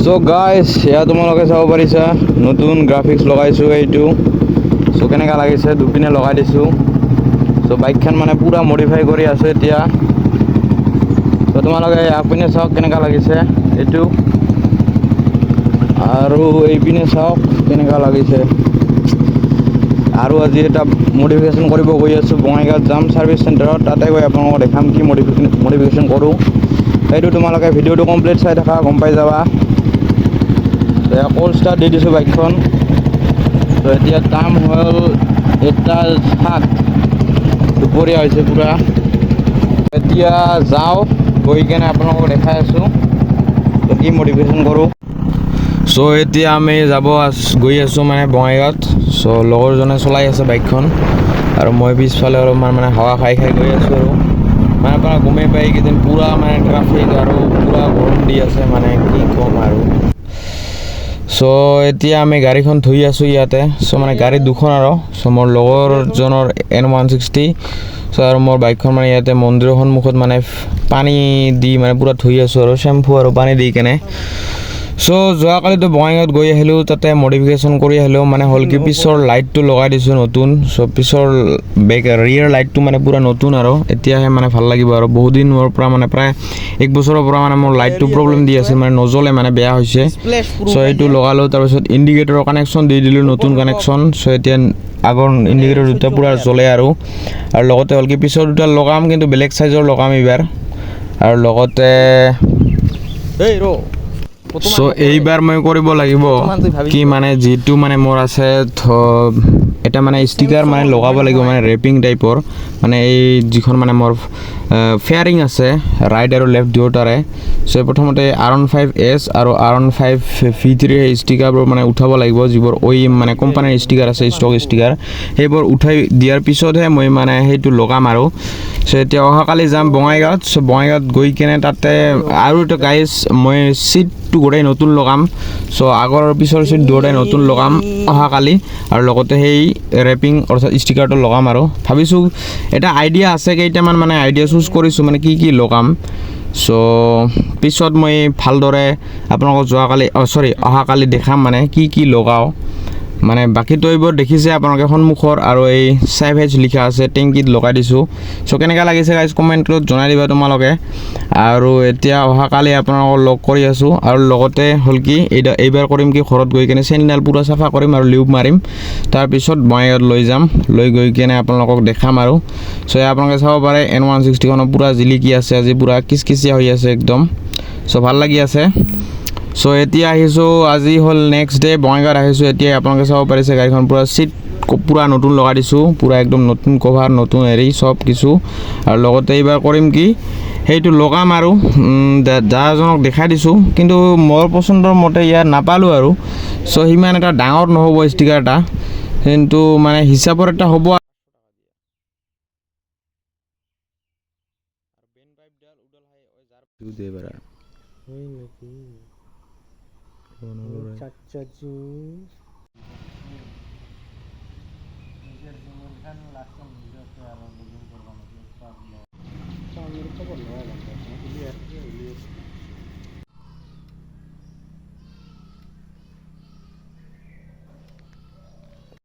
so guys এয়া তোমালোকে চাব পাৰিছা নতুন গ্ৰাফিক্স লগাইছোঁ এইটো সো কেনেকা লাগিছে দুপিনে লগাই দিছোঁ সো বাইকখন মানে পুৰা মডিফাই কৰি আছোঁ এতিয়া সো তোমালোকে আগপিনে চাওক কেনেকা লাগিছে এইটো আৰু এইপিনে চাওক কেনেকা লাগিছে আৰু আজি এটা মডিফিকেশ্যন কৰিব গৈ আছোঁ বঙাইগাঁও যাম ছাৰ্ভিচ চেণ্টাৰত তাতে গৈ আপোনালোকক দেখাম কি মডিফিকেশ্যন কৰোঁ সেইটো তোমালোকে ভিডিঅ'টো কমপ্লিট চাই থাকা গম পাই যাবা কোল্ড ষ্টাৰ্ট দি দিছোঁ বাইকখন তো এতিয়া টাইম হ'ল 1:07 দুপৰীয়া হৈছে পূৰা এতিয়া যাওঁ গৈ কেনে আপোনালোকক দেখাই আছোঁ তো কি মডিফিকেশ্যন কৰোঁ চ' এতিয়া আমি গৈ আছোঁ মানে বঙাইগাঁৱত চ' লগৰজনে চলাই আছে বাইকখন আৰু মই পিছফালে অলপমান মানে হাৱা খাই গৈ আছোঁ আৰু মানে আপোনাৰ গমেই পাই এইকেইদিন পূৰা মানে ট্ৰাফিক আৰু পূৰা গৰম দি আছে মানে কি ক'ম আৰু চ' এতিয়া আমি গাড়ীখন ধুই আছোঁ ইয়াতে চ' মানে গাড়ী দুখন আৰু চ' মোৰ লগৰজনৰ N160 চ' আৰু মোৰ বাইকখন মানে ইয়াতে মন্দিৰৰ সন্মুখত মানে পানী দি মানে পূৰা ধুই আছোঁ আৰু শ্বেম্পু আৰু পানী দি কেনে চ' যোৱাকালিতো বঙাইগাঁৱত গৈ আহিলোঁ তাতে মডিফিকেশ্যন কৰি আহিলোঁ মানে হ'ল কি পিছৰ লাইটটো লগাই দিছোঁ নতুন চ' পিছৰ ৰিয়েৰ লাইটটো মানে পূৰা নতুন আৰু এতিয়াহে মানে ভাল লাগিব আৰু বহুত দিনৰ পৰা মানে প্ৰায় 1 বছৰৰ পৰা মানে মোৰ লাইটটো প্ৰব্লেম দি আছে মানে নজ্বলে মানে বেয়া হৈছে চ' এইটো লগালোঁ তাৰপিছত ইণ্ডিকেটৰৰ কানেকশ্যন দি দিলোঁ নতুন কানেকশ্যন চ' এতিয়া আগৰ ইণ্ডিকেটৰ দুটা পূৰা জ্বলে আৰু লগতে হ'ল কি পিছৰ দুটা লগাম কিন্তু বেলেগ চাইজৰ লগাম এইবাৰ আৰু লগতে চ' এইবাৰ মই কৰিব লাগিব কি মানে যিটো মানে মোৰ আছে এটা মানে ষ্টিকাৰ মানে লগাব লাগিব মানে ৰেপিং টাইপৰ মানে এই যিখন মানে মোৰ ফেয়াৰিং আছে ৰাইট আৰু লেফ্ট দুয়োটাৰে চ' প্ৰথমতে R15S আৰু R15 V3 সেই ষ্টিকাৰবোৰ মানে উঠাব লাগিব যিবোৰ মানে কোম্পানীৰ ষ্টিকাৰ আছে ষ্টক ষ্টিকাৰ সেইবোৰ উঠাই দিয়াৰ পিছতহে মই মানে সেইটো লগাম আৰু চ' এতিয়া অহাকালি যাম বঙাইগাঁৱত চ' বঙাইগাঁৱত গৈ কেনে তাতে আৰু এটা গাইজ মই চিটটো গোটেই নতুন লগাম চ' আগৰ পিছৰ চিট দুয়োটাই নতুন লগাম অহাকালি আৰু লগতে সেই ৰেপিং অৰ্থাৎ ষ্টিকাৰটো লগাম আৰু ভাবিছোঁ এটা আইডিয়া আছে কেইটামান মানে আইডিয়া চুজ কৰিছোঁ মানে কি লগাম চ' পিছত মই ভালদৰে আপোনালোকক অহাকালি দেখাম মানে কি লগাওঁ মানে বাকীটো এইবোৰ দেখিছে আপোনালোকে সন্মুখৰ আৰু এই সাইভেজ লিখা আছে টেংকিত লগাই দিছোঁ চ' কেনেকুৱা লাগিছে গাইজ কমেণ্টত জনাই দিবা তোমালোকে আৰু এতিয়া অহাকালি আপোনালোকক লগ কৰি আছোঁ আৰু লগতে হ'ল কি এইবাৰ কৰিম কি ঘৰত গৈ কিনে চেনিডাল পূৰা চাফা কৰিম আৰু লিউব মাৰিম তাৰপিছত বঙাইগাঁৱত লৈ যাম লৈ গৈ কিনে আপোনালোকক দেখাম আৰু চ' আপোনালোকে চাব পাৰে N160খনৰ পূৰা জিলিকি আছে আজি পূৰা কিচকিচিয়া হৈ আছে একদম চ' ভাল লাগি আছে চ' এতিয়া আহিছোঁ আজি হ'ল নেক্সট ডে বঙাইগাঁৱত আহিছোঁ এতিয়া আপোনালোকে চাব পাৰিছে গাড়ীখন পূৰা চিট পূৰা নতুন লগাই দিছোঁ পূৰা একদম নতুন কভাৰ নতুন হেৰি চব কিছু আৰু লগতে এইবাৰ কৰিম কি সেইটো লগাম আৰু দাদাজনক দেখাই দিছোঁ কিন্তু মোৰ পচন্দৰ মতে ইয়াত নাপালোঁ আৰু চ' সিমান এটা ডাঙৰ নহ'ব ষ্টিকাৰ এটা কিন্তু মানে হিচাপৰ এটা হ'ব